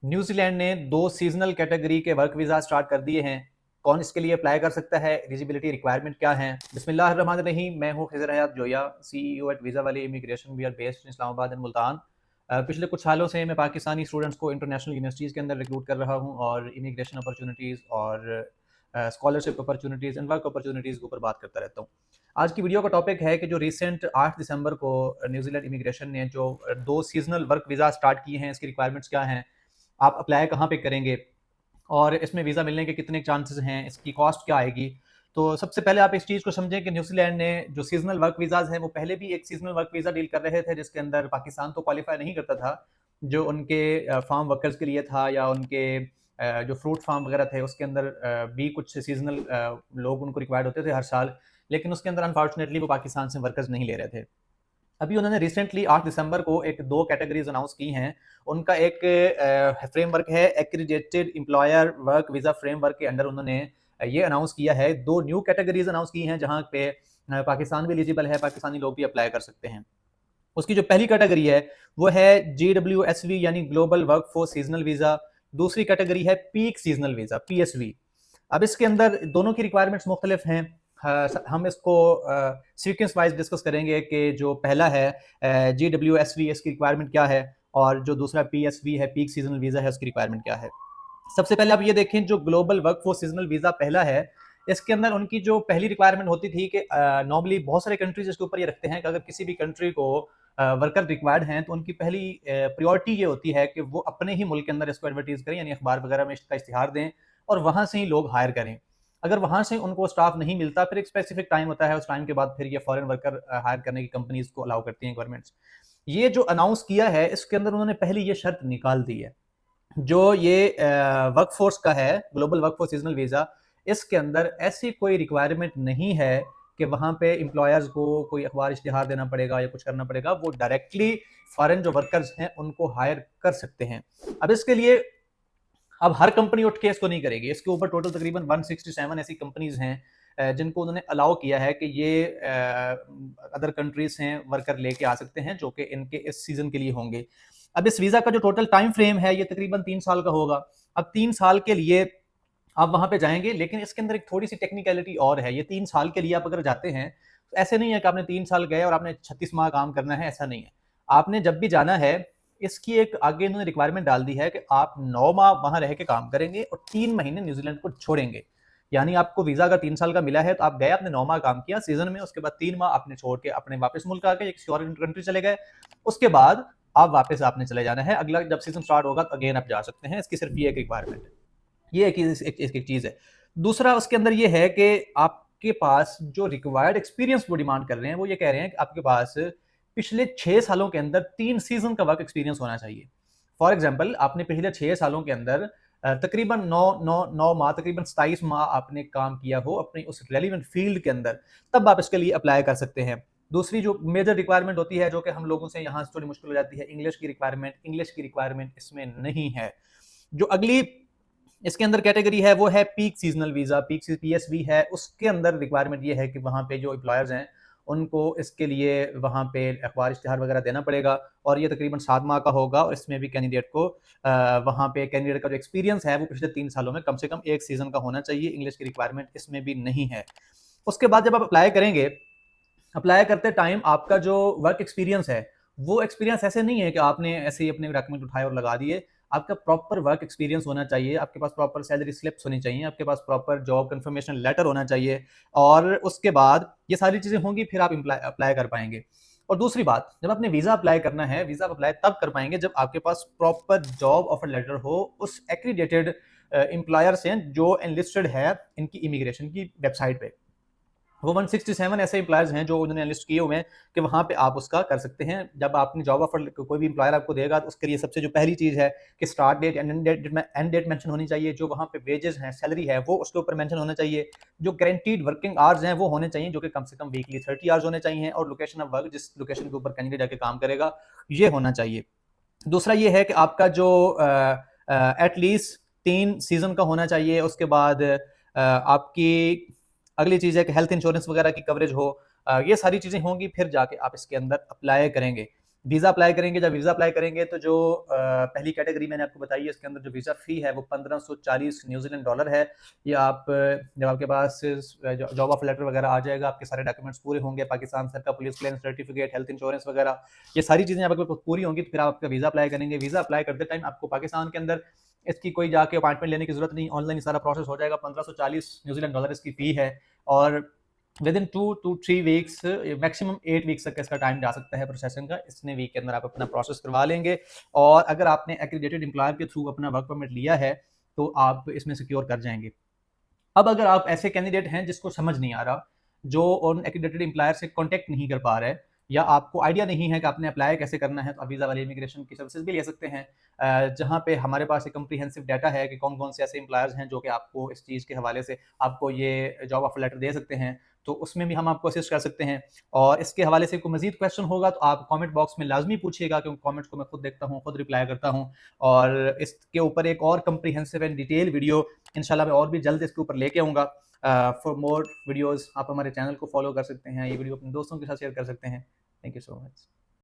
New Zealand ने 2 seasonal category के work visa start कर दिए हैं। कौन इसके लिए अप्लाई कर सकता है? एलिजिबिलिटी रिक्वायरमेंट क्या है? बिस्मिल्लाहिर्रहमानिर्रहीम। मैं हूँ Khizar Hayat Zoya, CEO at visa valley immigration. We are based in Islamabad and Multan. पिछले कुछ सालों से मैं पाकिस्तानी स्टूडेंट्स को इंटरनेशनल यूनिवर्सिटीज़ के अंदर रिक्रूट कर रहा हूँ और इमिग्रेशन अपॉर्चुनिटीज़ और scholarship opportunities and work opportunities के ऊपर बात करता रहता हूँ। आज की वीडियो का टॉपिक है कि जो रिसेंट 8 दिसंबर को न्यूजीलैंड इमिग्रेशन ने जो 2 सीजनल वर्क वीज़ा स्टार्ट किए हैं, इसकी रिक्वायरमेंट्स क्या हैं? आप अप्लाई कहाँ पे करेंगे और इसमें वीज़ा मिलने के कितने चांसेस हैं, इसकी कॉस्ट क्या आएगी। तो सबसे पहले आप इस चीज़ को समझें कि न्यूजीलैंड ने जो सीजनल वर्क वीज़ाज़ हैं वो पहले भी एक सीजनल वर्क वीज़ा डील कर रहे थे, जिसके अंदर पाकिस्तान तो क्वालिफाई नहीं करता था। जो उनके फार्म वर्कर्स के लिए था या उनके जो फ्रूट फार्म वगैरह थे उसके अंदर भी कुछ सीजनल लोग उनको रिक्वायर्ड होते थे हर साल, लेकिन उसके अंदर अनफॉर्चुनेटली वो पाकिस्तान से वर्कर्स नहीं ले रहे थे। अभी उन्होंने रिसेंटली 8 दिसंबर को एक 2 कैटेगरीज अनाउंस की हैं। उनका एक फ्रेमवर्क है accredited employer work visa framework के अंडर उन्होंने ये अनाउंस किया है। 2 न्यू कैटेगरीज अनाउंस की हैं जहाँ पे पाकिस्तान भी एलिजिबल है, पाकिस्तानी लोग भी अप्लाई कर सकते हैं। उसकी जो पहली कैटेगरी है वो है GWSV यानी global work force seasonal visa. दूसरी कैटेगरी है पीक सीजनल वीज़ा PSV। अब इसके अंदर दोनों की रिक्वायरमेंट्स मुख्तलिफ हैं। हम इसको सीक्वेंस वाइज डिस्कस करेंगे कि जो पहला है GWSV, इसकी रिक्वायरमेंट क्या है, और जो दूसरा PSV है, पीक सीजनल वीज़ा है, उसकी रिक्वायरमेंट क्या है। सबसे पहले आप ये देखें, जो global work force seasonal visa पहला है, इसके अंदर उनकी जो पहली रिक्वायरमेंट होती थी कि नॉर्मली बहुत सारे कंट्रीज इसके ऊपर ये रखते हैं कि अगर किसी भी कंट्री को वर्कर रिक्वायर्ड हैं तो उनकी पहली प्रायोरिटी ये होती है कि वो अपने ही मुल्क के अंदर इसको एडवर्टीज करें, यानी अखबार वगैरह में इसका इश्तिहार दें और वहाँ से ही लोग हायर करें। अगर वहाँ से उनको स्टाफ नहीं मिलता, फिर एक स्पेसिफिक टाइम होता है, उस टाइम के बाद फिर ये फॉरेन वर्कर हायर करने की कंपनीज को अलाउ करती हैं गवर्नमेंट्स। ये जो अनाउंस किया है इसके अंदर उन्होंने पहली ये शर्त निकाल दी है। जो ये वर्कफोर्स का है, ग्लोबल वर्कफोर्स सीजनल वीज़ा, इसके अंदर ऐसी कोई रिक्वायरमेंट नहीं है कि वहाँ पे एम्प्लॉयर्स को कोई अखबार इश्तिहार देना पड़ेगा या कुछ करना पड़ेगा। वो डायरेक्टली फॉरेन जो वर्कर्स हैं उनको हायर कर सकते हैं। अब इसके लिए अब हर कंपनी उठ के इसको नहीं करेगी। इसके ऊपर टोटल तकरीबन 167 ऐसी कंपनीज हैं जिनको उन्होंने अलाउ किया है कि ये अदर कंट्रीज हैं वर्कर लेके आ सकते हैं जो कि इनके इस सीजन के लिए होंगे। अब इस वीज़ा का जो टोटल टाइम फ्रेम है ये तकरीबन 3 साल का होगा। अब 3 साल के लिए आप वहाँ पे जाएंगे, लेकिन इसके अंदर एक थोड़ी सी टेक्निकलिटी और है। ये 3 साल के लिए आप अगर जाते हैं तो ऐसे नहीं है कि आपने 3 साल गए और आपने 36 माह काम करना है, ऐसा नहीं है। आपने जब भी जाना है, इसकी एक आगे इन्होंने रिक्वायरमेंट डाल दी है कि आप 9 माह वहां रह के काम करेंगे और 3 महीने न्यूजीलैंड को छोड़ेंगे। यानी आपको वीजा अगर 3 साल का मिला है तो आप गए, आपने 9 माह काम किया सीजन में, उसके बाद 3 माह आपने छोड़ के अपने वापस मुल्क आ गए, एक और कंट्री चले गए। उसके बाद आप वापस आपने चले जाना है, अगला जब सीजन स्टार्ट होगा तो अगेन आप जा सकते हैं। इसकी सिर्फ ये एक रिक्वायरमेंट है। ये एक चीज है। दूसरा उसके अंदर ये है कि आपके पास जो रिक्वायर्ड एक्सपीरियंस वो डिमांड कर रहे हैं, वो ये कह रहे हैं कि आपके पास पिछले 6 सालों के अंदर 3 सीजन का वर्क एक्सपीरियंस होना चाहिए। फॉर एग्जाम्पल, आपने पिछले 6 सालों के अंदर तकरीबन 9 माह, तकरीबन 27 माह आपने काम किया हो अपनी उस रेलिवेंट फील्ड के अंदर, तब आप इसके लिए अप्लाई कर सकते हैं। दूसरी जो मेजर रिक्वायरमेंट होती है, जो कि हम लोगों से यहाँ से थोड़ी मुश्किल हो जाती है, इंग्लिश की रिक्वायरमेंट। इंग्लिश की रिक्वायरमेंट इसमें नहीं है। जो अगली इसके अंदर कैटेगरी है वो है peak seasonal visa, peak PSV है। उसके अंदर रिक्वायरमेंट ये है कि वहाँ पे जो एम्प्लॉयर्स हैं उनको इसके लिए वहाँ पे अखबार इश्तिहार वगैरह देना पड़ेगा, और ये तकरीबन 7 माह का होगा। और इसमें भी कैंडिडेट को वहाँ पे कैंडिडेट का जो एक्सपीरियंस है वो पिछले 3 सालों में कम से कम एक सीजन का होना चाहिए। इंग्लिश की रिक्वायरमेंट इसमें भी नहीं है। उसके बाद जब आप अप्लाई करेंगे, अप्लाई करते टाइम आपका जो वर्क एक्सपीरियंस है, वो एक्सपीरियंस ऐसे नहीं है कि आपने ऐसे ही अपने डॉक्यूमेंट उठाए और लगा दिए। आपका प्रॉपर वर्क एक्सपीरियंस होना चाहिए, आपके पास प्रॉपर सैलरी स्लिप्स होनी चाहिए, आपके पास प्रॉपर जॉब कंफर्मेशन लेटर होना चाहिए, और उसके बाद ये सारी चीज़ें होंगी, फिर आप अप्लाई कर पाएंगे। और दूसरी बात, जब आपने वीज़ा अप्लाई करना है, वीज़ा अप्लाई तब कर पाएंगे जब आपके पास प्रॉपर जॉब ऑफर लेटर हो उस एक्रीडेटेड एम्प्लॉयर से जो एनलिस्टेड है इनकी इमिग्रेशन की वेबसाइट पे। वो 167 ऐसे एम्प्लॉयर्स हैं जो उन्होंने लिस्ट किए हुए हैं कि वहाँ पे आप उसका कर सकते हैं। जब आपने जॉब ऑफर कोई भी एम्प्लॉयर आपको देगा तो उसके लिए सबसे जो पहली चीज़ है कि start date end date mention होनी चाहिए। जो वहाँ पे वेजेस हैं, सैलरी है, वो उसके ऊपर मेंशन होना चाहिए। जो गारंटीड वर्किंग आवर्स हैं वो होने चाहिए, जो कि कम से कम वीकली 30 आवर्स होने चाहिए, और लोकेशन ऑफ वर्क, जिस लोकेशन के ऊपर कैंडिडेट जाके काम करेगा, ये होना चाहिए। दूसरा ये है कि आपका जो एटलीस्ट 3 सीजन का होना चाहिए। उसके बाद आपकी अगली चीज़ है कि हेल्थ इंश्योरेंस वगैरह की कवरेज हो। ये सारी चीज़ें होंगी, फिर जाके आप इसके अंदर अप्लाई करेंगे। वीज़ा अप्लाई करेंगे, जब वीज़ा अप्लाई करेंगे तो जो पहली कैटेगरी मैंने आपको बताई है, इसके अंदर जो वीज़ा फ़ी है वो 1540 न्यूज़ीलैंड डॉलर है। ये आप जब आपके पास जॉब ऑफ़र लेटर वगैरह आ जाएगा, आपके सारे डॉक्यूमेंट्स पूरे होंगे, पाकिस्तान सर का police clearance certificate, health insurance वगैरह, ये सारी चीज़ें आपके पूरी होंगी, तो फिर आप आपका वीज़ा अप्लाई करेंगे। वीज़ा अप्लाई करते टाइम आपको पाकिस्तान के अंदर इसकी कोई जाके अपॉइंटमेंट लेने की ज़रूरत नहीं, ऑनलाइन सारा प्रोसेस हो जाएगा। 1540 न्यूज़ीलैंड डॉलर इसकी फ़ी है और with in 2 to 3 weeks, maximum 8 weeks तक इसका टाइम जा सकता है प्रोसेसिंग का। इतने वीक के अंदर आप अपना प्रोसेस करवा लेंगे और अगर आपने एक्रीडेटेड एम्प्लॉयर के थ्रू अपना वर्क परमिट लिया है तो आप इसमें सिक्योर कर जाएंगे। अब अगर आप ऐसे कैंडिडेट हैं जिसको समझ नहीं आ रहा, जो उन एक्रीडेटेड एम्प्लॉयर से कॉन्टैक्ट नहीं कर पा रहे, या आपको आइडिया नहीं है कि आपने अप्लाई कैसे करना है, तो आप वीज़ा वाले इमिग्रेशन की सर्विसेज भी ले सकते हैं, जहाँ पे हमारे पास एक कम्प्रीहेंसिव डाटा है कि कौन कौन से ऐसे एम्प्लॉयर्स हैं जो कि आपको इस चीज़ के हवाले से आपको ये जॉब ऑफर लेटर दे सकते हैं। तो उसमें भी हम आपको असिस्ट कर सकते हैं। और इसके हवाले से कोई मजीद क्वेश्चन होगा तो आप कमेंट बॉक्स में लाजमी पूछिएगा, क्योंकि कमेंट्स को मैं खुद देखता हूँ, खुद रिप्लाई करता हूँ। और इसके ऊपर एक और कम्प्रीहेंसिव एंड डिटेल वीडियो इंशाल्लाह मैं और भी जल्द इसके ऊपर लेके आऊँगा। फॉर मोर वीडियोस आप हमारे चैनल को फॉलो कर सकते हैं, ये वीडियो अपने दोस्तों के साथ शेयर कर सकते हैं। Thank you so much.